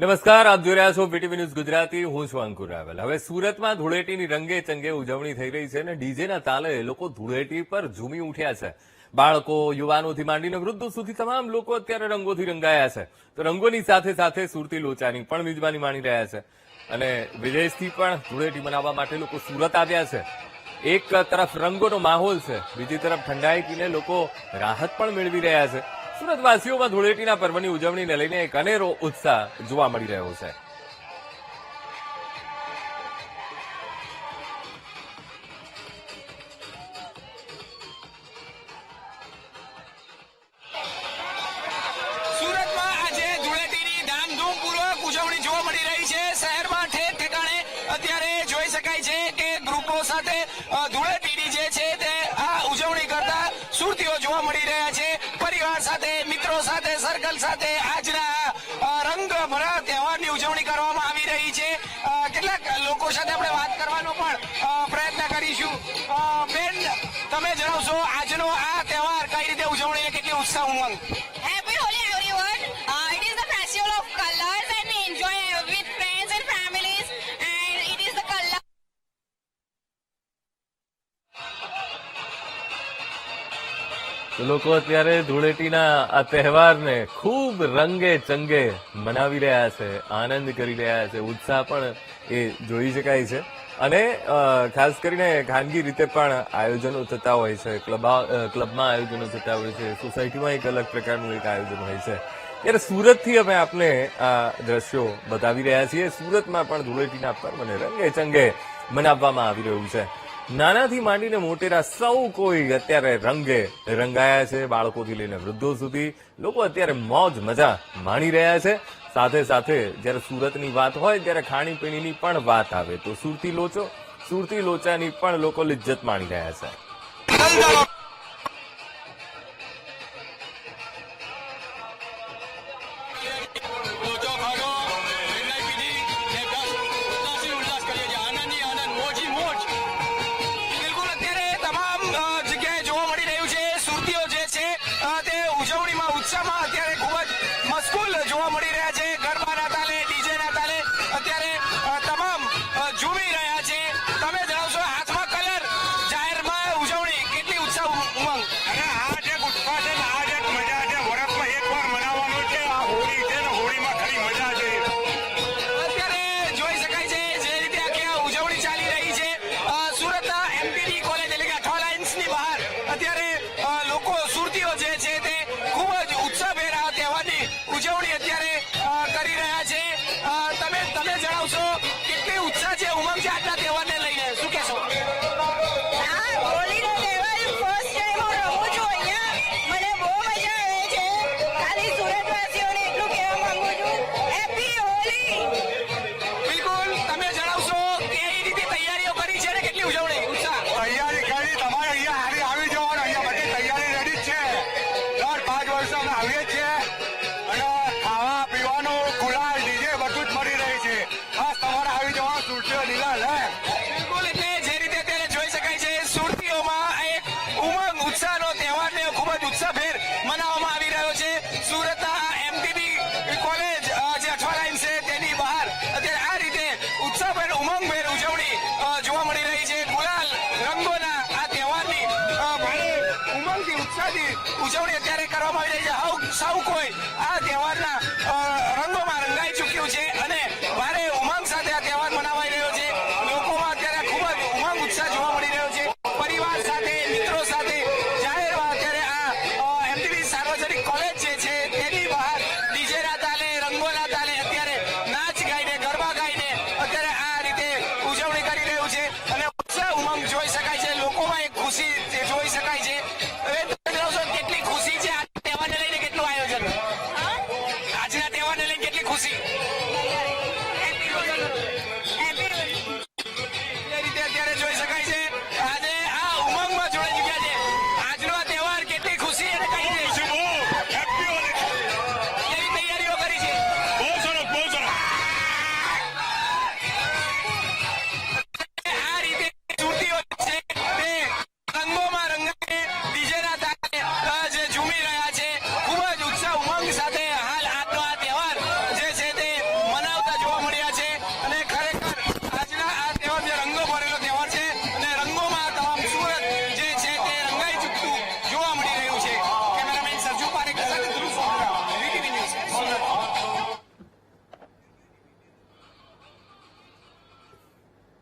નમસ્કાર, આપ જોઈ રહ્યા છો બીટીવી ન્યૂઝ ગુજરાતી. હું છું અંકુર રાવલ. હવે સુરતમાં ધૂળેટીની રંગે ચંગે ઉજવણી થઈ રહી છે અને ડીજેના તાલે લોકો ધૂળેટી પર ઝૂમી ઉઠ્યા છે. બાળકો, યુવાનોથી માંડીને વૃદ્ધો સુધી તમામ લોકો અત્યારે રંગોથી રંગાયા છે. તો રંગોની સાથે સાથે સુરતી લોચાની પણ મિજબાની માણી રહ્યા છે અને વિદેશથી પણ ધૂળેટી મનાવવા માટે લોકો સુરત આવ્યા છે. એક તરફ રંગોનો માહોલ છે, બીજી તરફ ઠંડાઈ પીને લોકો રાહત પણ મેળવી રહ્યા છે. સુરતવાસીઓમાં ધૂળેટીના પર્વની ઉજવણીને લઈને એક અનેરો ઉત્સાહ જોવા મળી રહ્યો છે. સુરતમાં આજે ધૂળેટીની ધામધૂમપૂર્વક ઉજવણી જોવા મળી રહી છે. શહેરમાં ઠેર ઠેકાણે અત્યારે જોઈ શકાય છે કે ગ્રુપો સાથે ધૂળેટીની જે છે તે આ ઉજવણી કરતા સુરતીઓ જોવા મળી રહ્યા છે. પરિવાર સાથે, મિત્રો સાથે, સર્કલ સાથે આજના રંગભરા તહેવારની ઉજવણી કરવામાં આવી રહી છે. કેટલાક લોકો સાથે આપણે વાત કરવાનો પણ પ્રયત્ન કરીશું. બેન, તમે જણાવશો આજનો આ તહેવાર કઈ રીતે ઉજવણી, કેટલી ઉત્સાહ ઉમંગ? Happy Holi everyone. It is the festival of colors and we enjoy with friends and families and it is the color. તો લોકો અત્યારે ધૂળેટીના આ તહેવારને ખૂબ રંગે ચંગે મનાવી રહ્યા છે, આનંદ કરી રહ્યા છે. ઉત્સાહ પણ એ જોઈ શકાય છે અને ખાસ કરીને ખાનગી રીતે પણ આયોજનો થતા હોય છે. ક્લબમાં આયોજનો થતા હોય છે, સોસાયટીમાં એક અલગ પ્રકારનું એક આયોજન હોય છે. ત્યારે સુરતથી અમે આપને આ દ્રશ્યો બતાવી રહ્યા છીએ. સુરતમાં પણ ધૂળેટીના પર્વને રંગે ચંગે મનાવવામાં આવી રહ્યું છે. નાનાથી માંડીને મોટેરા સૌ કોઈ અત્યારે રંગે રંગાયા છે. બાળકોથી લઈને વૃદ્ધો સુધી લોકો અત્યારે મોજ મજા માણી રહ્યા છે. સાથે સાથે જ્યારે સુરતની વાત હોય ત્યારે ખાણીપીણીની પણ વાત આવે તો સુરતી લોચાની પણ લોકો લિજ્જત માણી રહ્યા છે. ઉત્સાહમાં અત્યારે ખૂબ જ મશગુલ જોવા મળી રહ્યા છે. ગરબાના તાલે, ડીજેના તાલે અત્યારે તમામ ઝૂમી રહ્યા છે. તમે જણાવશો હાથમાં કલર, જાહેરમાં ઉજવણી, કેટલી ઉત્સાહ ઉમંગ? અને આ જે ઉત્સાહ છે ને આ જે મજા છે વર્ષમાં એકવાર મનાવવાનું છે. આ હોળી છે ને હોળીમાં ખરી મજા છે. અત્યારે જોઈ શકાય છે જે રીતે આખી આ ઉજવણી ચાલી રહી છે. સુરતના એમપીડી કોલેજ એટલે કે અઠવા લાઇન્સની બહાર અત્યારે લોકો, સુરતીઓ જે છે તે ખૂબ જ ઉત્સાહભેર આ તહેવારની ઉજવણી અત્યારે કરી રહ્યા છે. તમે જણાવશો કેટલી ઉત્સાહ છે, ઉમંગ છે આજના તહેવારને લઈને, શું કહેશો? આ હોલીનો તહેવાર ફર્સ્ટ ટાઈમ હું રમું છું અહીંયા. મને બહુ મજા આવે છે. ખાલી સુરતવાસીઓને એટલું કહેવા માંગુ છું, હેપી હોલી. બિલકુલ, તમે જણાવશો કઈ રીતે તૈયારીઓ કરી છે ને કેટલી ઉજવણી, ઉત્સાહ? તૈયારી કરી તમારે અહીંયા હારી આવી જવાનું. અહીંયા બધી તૈયારી રેડી જ છે. દર 5 વર્ષે અમે આવીએ જ છીએ અને ખાવા પીવાનું, ગુલાલ, ડીજે બધું જ મળી રહી છે. બસ તમારે આવી જવાનું સુરતીઓ લીલા લે. બિલકુલ, એટલે જે રીતે અત્યારે જોઈ શકાય છે સુરતીઓમાં એક ઉમંગ, ઉત્સાહનો તહેવારને ખૂબ જ ઉત્સાહભેર મનાવવામાં આવી રહ્યો છે. સુરતના એમટીબી કોલેજ જે અઠવા લાઇન છે તેની બહાર અત્યારે આ રીતે ઉત્સાહભેર, ઉમંગભેર ઉજવણી જોવા મળી રહી છે. ગુલાલ રંગોના આ તહેવારની ભારે ઉમંગથી, ઉત્સાહથી ઉજવણી અત્યારે કરવામાં આવી રહી છે. સૌ કોઈ આ તહેવારના રંગોમાં રંગાઈ ચૂક્યું છે અને ભારે ઉમંગ સાથે આ તહેવાર મનાવાઈ રહ્યો છે. લોકોમાં અત્યારે ખૂબ જ ઉમંગ, ઉત્સાહ જોવા મળી રહ્યો છે. પરિવાર સાથે, મિત્રો સાથે જાહેરમાં અત્યારે આ એમટીબી સાર્વજનિક કોલેજ જે છે તેની બહાર ડીજેના તાલે, રંગોના તાલે અત્યારે નાચ ગાઈને, ગરબા ગાઈને અત્યારે આ રીતે ઉજવણી કરી રહ્યું છે અને ઉત્સાહ, ઉમંગ જોઈ શકાય છે. લોકોમાં એક ખુશી જોઈ શકાય છે. હવે તમે જણાવશો કેટલી ખુશી છે આ તહેવારને લઈને, કેટલું આયોજન આજના તહેવારને લઈને, કેટલી ખુશી?